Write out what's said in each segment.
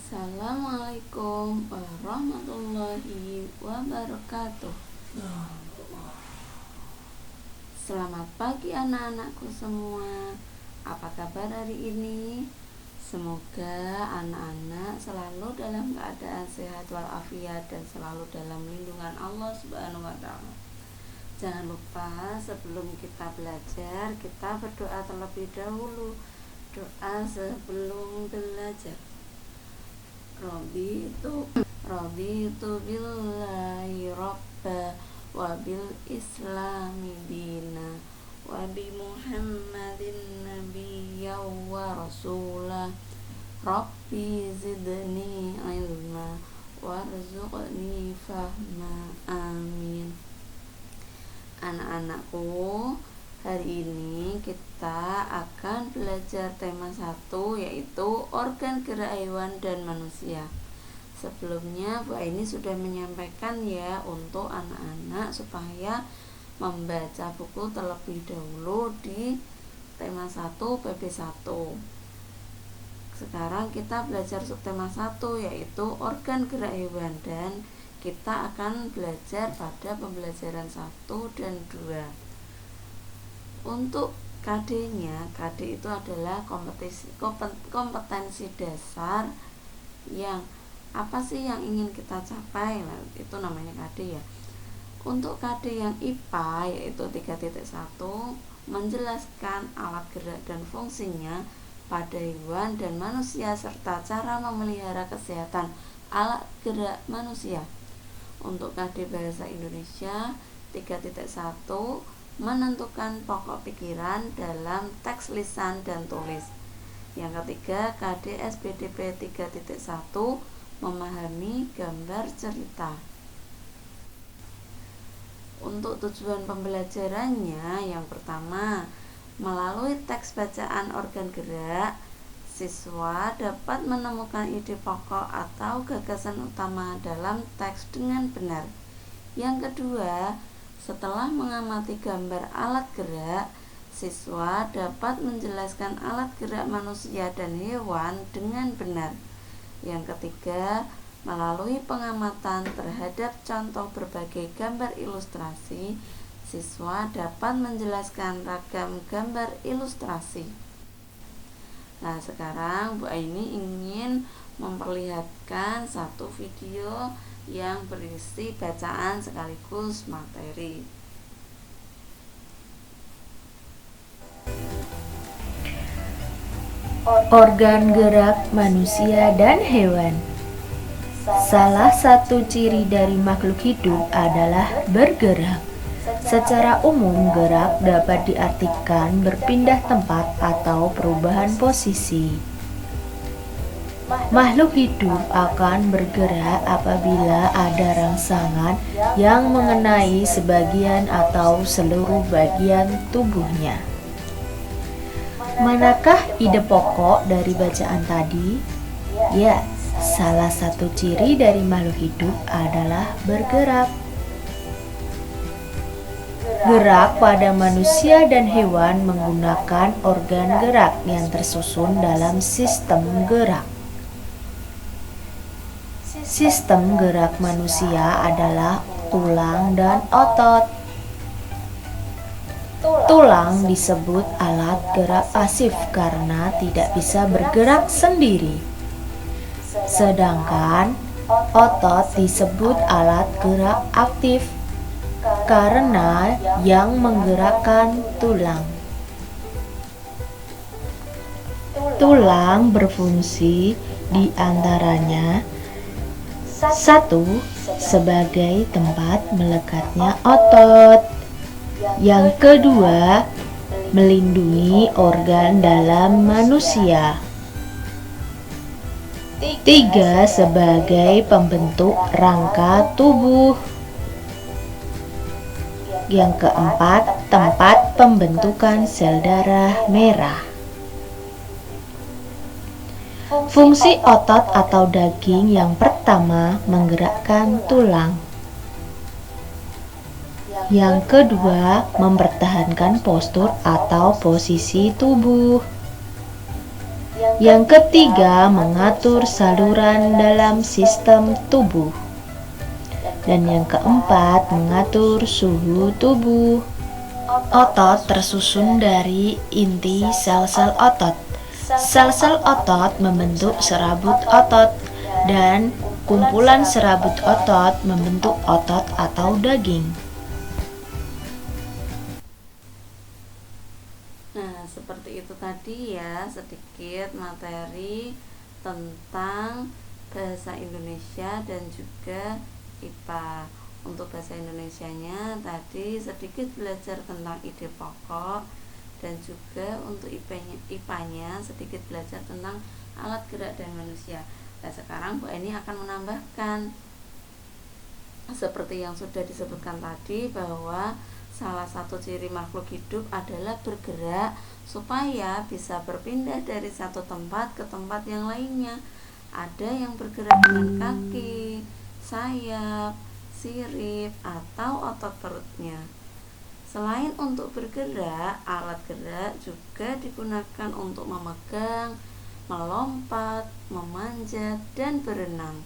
Assalamualaikum warahmatullahi wabarakatuh. Selamat pagi anak-anakku semua. Apa kabar hari ini? Semoga anak-anak selalu dalam keadaan sehat walafiat dan selalu dalam lindungan Allah Subhanahu wa taala. Jangan lupa sebelum kita belajar, kita berdoa terlebih dahulu. Doa sebelum belajar. Raditu billahi rabba wa bil islami dina wa bi muhammadin nabiyya wa rasulah. Rabbi zidni ilma warzuqni fahma. Amin. Anak-anakku, hari ini kita akan belajar tema 1, yaitu organ gerak hewan dan manusia. Sebelumnya Bu Aini sudah menyampaikan ya untuk anak-anak supaya membaca buku terlebih dahulu di tema 1 PP1. Sekarang kita belajar subtema 1, yaitu organ gerak hewan, dan kita akan belajar pada pembelajaran 1 dan 2. Untuk KD-nya, KD itu adalah kompetensi dasar yang apa sih yang ingin kita capai, itu namanya KD ya. Untuk KD yang IPA yaitu 3.1 menjelaskan alat gerak dan fungsinya pada hewan dan manusia serta cara memelihara kesehatan alat gerak manusia. Untuk KD bahasa Indonesia 3.1 menentukan pokok pikiran dalam teks lisan dan tulis. Yang ketiga, KD SPDP 3.1 memahami gambar cerita. Untuk tujuan pembelajarannya, yang pertama, melalui teks bacaan organ gerak, siswa dapat menemukan ide pokok atau gagasan utama dalam teks dengan benar. Yang kedua, setelah mengamati gambar alat gerak, siswa dapat menjelaskan alat gerak manusia dan hewan dengan benar. Yang ketiga, melalui pengamatan terhadap contoh berbagai gambar ilustrasi, siswa dapat menjelaskan ragam gambar ilustrasi. Nah, sekarang Bu Aini ingin memperlihatkan satu video yang berisi bacaan sekaligus materi. Organ gerak manusia dan hewan. Salah satu ciri dari makhluk hidup adalah bergerak. Secara umum, gerak dapat diartikan berpindah tempat atau perubahan posisi. Makhluk hidup akan bergerak apabila ada rangsangan yang mengenai sebagian atau seluruh bagian tubuhnya. Manakah ide pokok dari bacaan tadi? Ya, salah satu ciri dari makhluk hidup adalah bergerak. Gerak pada manusia dan hewan menggunakan organ gerak yang tersusun dalam sistem gerak. Sistem gerak manusia adalah tulang dan otot. Tulang disebut alat gerak pasif karena tidak bisa bergerak sendiri. Sedangkan otot disebut alat gerak aktif karena yang menggerakkan tulang. Tulang berfungsi di antaranya: 1. Sebagai tempat melekatnya otot. Yang kedua, melindungi organ dalam manusia. 3. Sebagai pembentuk rangka tubuh. Yang keempat, tempat pembentukan sel darah merah. Fungsi otot atau daging yang pertama menggerakkan tulang. Yang kedua, mempertahankan postur atau posisi tubuh. Yang ketiga, mengatur saluran dalam sistem tubuh. Dan yang keempat, mengatur suhu tubuh. Otot tersusun dari inti sel-sel otot. Sel-sel otot membentuk serabut otot, dan kumpulan serabut otot membentuk otot atau daging. Nah, seperti itu tadi ya, sedikit materi tentang bahasa Indonesia dan juga IPA. Untuk bahasa Indonesianya tadi sedikit belajar tentang ide pokok, dan juga untuk IPA-nya sedikit belajar tentang alat gerak dan manusia. Nah, sekarang Bu Eni akan menambahkan seperti yang sudah disebutkan tadi, bahwa salah satu ciri makhluk hidup adalah bergerak supaya bisa berpindah dari satu tempat ke tempat yang lainnya. Ada yang bergerak dengan kaki, sayap, sirip, atau otot perutnya. Selain untuk bergerak, alat gerak juga digunakan untuk memegang, melompat, memanjat, dan berenang.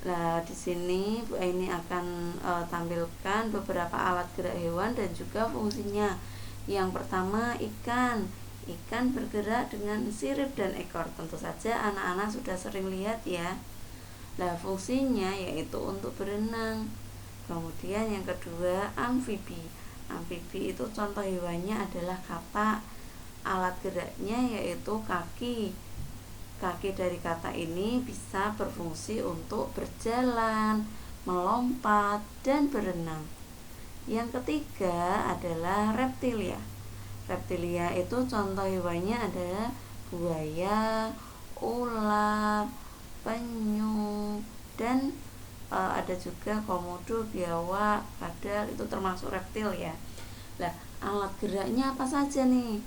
Nah, di sini Bu Aini akan tampilkan beberapa alat gerak hewan dan juga fungsinya. Yang pertama, ikan. Ikan bergerak dengan sirip dan ekor. Tentu saja anak-anak sudah sering lihat ya. Nah, fungsinya yaitu untuk berenang. Kemudian yang kedua, amfibi. Amfibi itu contoh hewannya adalah katak. Alat geraknya yaitu kaki. Kaki dari katak ini bisa berfungsi untuk berjalan, melompat, dan berenang. Yang ketiga adalah reptilia. Reptilia itu contoh hewannya adalah buaya, ular, penyu, dan ada juga komodo, biawak, kadal, itu termasuk reptil ya. Nah, alat geraknya apa saja nih?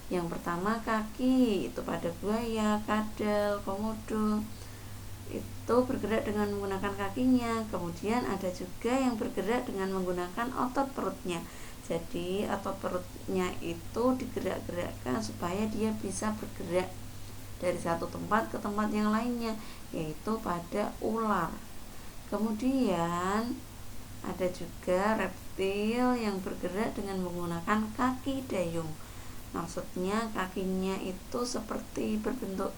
Yang pertama kaki, itu pada buaya, kadal, komodo, itu bergerak dengan menggunakan kakinya. Kemudian ada juga yang bergerak dengan menggunakan otot perutnya. Jadi otot perutnya itu digerak-gerakkan supaya dia bisa bergerak dari satu tempat ke tempat yang lainnya, yaitu pada ular. Kemudian ada juga reptil yang bergerak dengan menggunakan kaki dayung. Maksudnya kakinya itu seperti berbentuk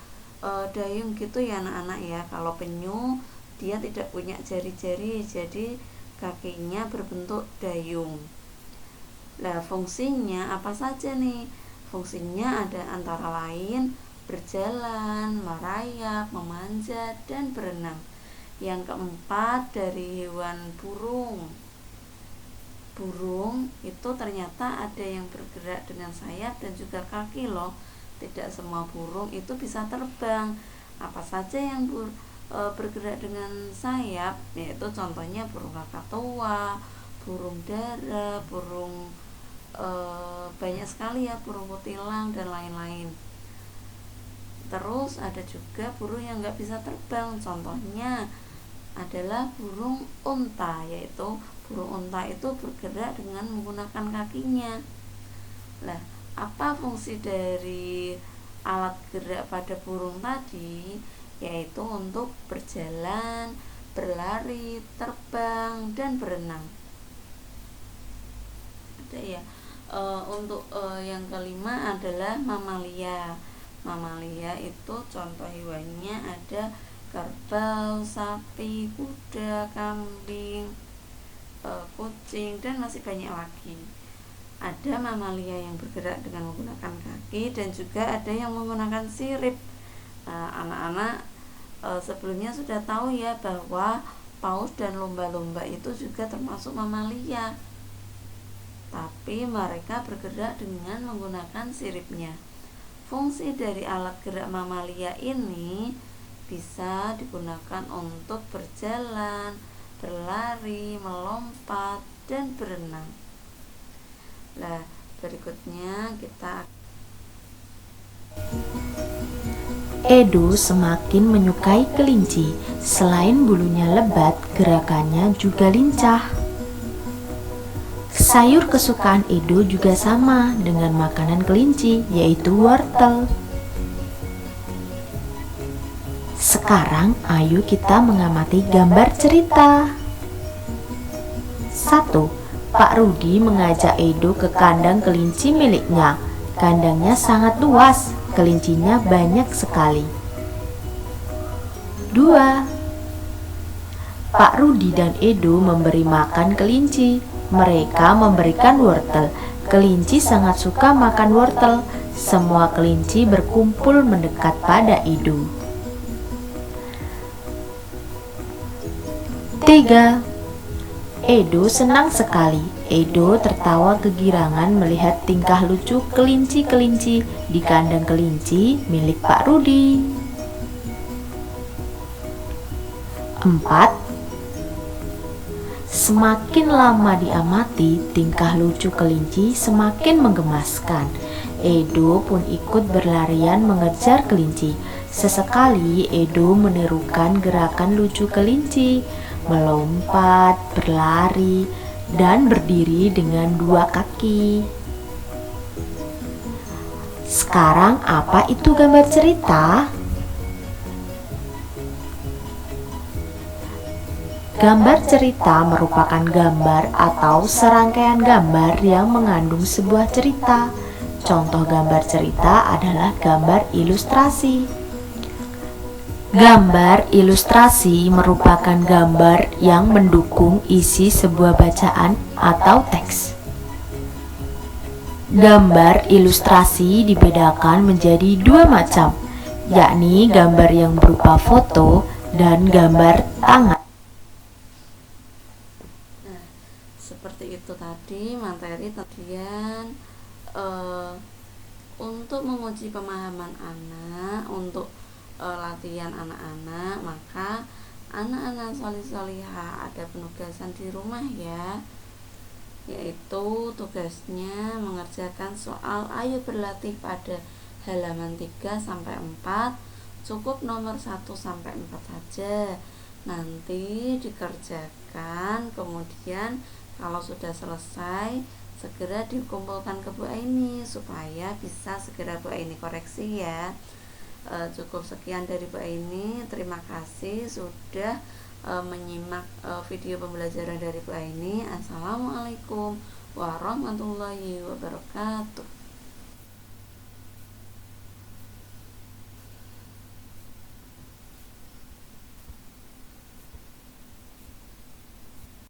dayung gitu ya anak-anak ya. Kalau penyu dia tidak punya jari-jari, jadi kakinya berbentuk dayung. Nah, fungsinya apa saja nih? Fungsinya ada antara lain berjalan, merayap, memanjat, dan berenang. Yang keempat dari hewan burung. Burung itu ternyata ada yang bergerak dengan sayap dan juga kaki loh. Tidak semua burung itu bisa terbang. Apa saja yang bergerak dengan sayap? Yaitu contohnya burung kakatua, burung dara, burung banyak sekali ya, burung kutilang dan lain-lain. Terus ada juga burung yang nggak bisa terbang. Contohnya adalah burung unta, yaitu burung unta itu bergerak dengan menggunakan kakinya. Nah, apa fungsi dari alat gerak pada burung tadi? Yaitu untuk berjalan, berlari, terbang, dan berenang. Ada ya. Untuk yang kelima adalah mamalia. Mamalia itu contoh hewannya ada kerbau, sapi, kuda, kambing, kucing, dan masih banyak lagi. Ada mamalia yang bergerak dengan menggunakan kaki dan juga ada yang menggunakan sirip. Anak-anak sebelumnya sudah tahu ya bahwa paus dan lumba-lumba itu juga termasuk mamalia, tapi mereka bergerak dengan menggunakan siripnya. Fungsi dari alat gerak mamalia ini bisa digunakan untuk berjalan, berlari, melompat, dan berenang. Nah, berikutnya kita Edo semakin menyukai kelinci. Selain bulunya lebat, gerakannya juga lincah. Sayur kesukaan Edo juga sama dengan makanan kelinci, yaitu wortel. Sekarang ayo kita mengamati gambar cerita. 1. Pak Rudi mengajak Edo ke kandang kelinci miliknya. Kandangnya sangat luas, kelincinya banyak sekali. 2. Pak Rudi dan Edo memberi makan kelinci. Mereka memberikan wortel. Kelinci sangat suka makan wortel. Semua kelinci berkumpul mendekat pada Edo. 3. Edo senang sekali. Edo tertawa kegirangan melihat tingkah lucu kelinci-kelinci di kandang kelinci milik Pak Rudi. 4. Semakin lama diamati, tingkah lucu kelinci semakin menggemaskan. Edo pun ikut berlarian mengejar kelinci. Sesekali Edo menirukan gerakan lucu kelinci, melompat, berlari, dan berdiri dengan 2 kaki. Sekarang apa itu gambar cerita? Gambar cerita merupakan gambar atau serangkaian gambar yang mengandung sebuah cerita. Contoh gambar cerita adalah gambar ilustrasi. Gambar ilustrasi merupakan gambar yang mendukung isi sebuah bacaan atau teks. Gambar ilustrasi dibedakan menjadi 2 macam, yakni gambar yang berupa foto dan gambar tangan. Seperti itu tadi materi tadian untuk menguji pemahaman anak, untuk latihan anak-anak, maka anak-anak solih-solihah ada penugasan di rumah ya, yaitu tugasnya mengerjakan soal ayo berlatih pada halaman 3-4, cukup nomor 1-4 saja. Nanti dikerjakan, kemudian kalau sudah selesai segera dikumpulkan ke Bu Aini supaya bisa segera Bu Aini koreksi ya. Cukup sekian dari Bu Aini. Terima kasih sudah menyimak video pembelajaran dari Bu Aini. Assalamualaikum warahmatullahi wabarakatuh.